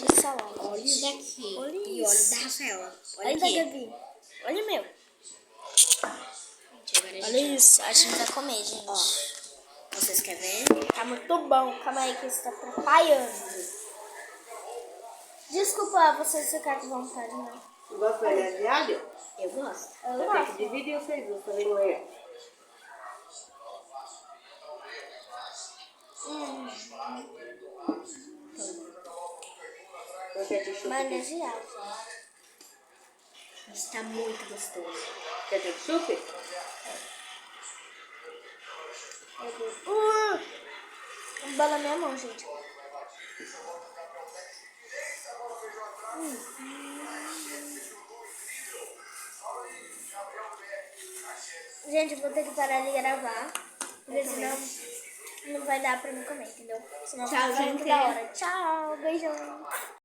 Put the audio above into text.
de salada. Olha isso daqui. Olha E isso. olha da Rafaela. Olha da Gabi. Olha o meu. Olha isso. A gente vai comer, gente. Ó, vocês querem ver? Tá muito bom. Calma aí que isso tá atrapalhando. Desculpa vocês ficarem com vontade, não. Você gosta de alho? Eu gosto. Eu Vai ter gosto. que dividir o serviço, fazer manhã. Não quer ketchup? Manejar. Isso tá muito gostoso. Quer ketchup? Bala na minha mão, gente. Gente, eu vou ter que parar de gravar. Porque senão não vai dar pra mim comer, entendeu? Senão Tchau, fica muito gente. da hora. Tchau, beijão.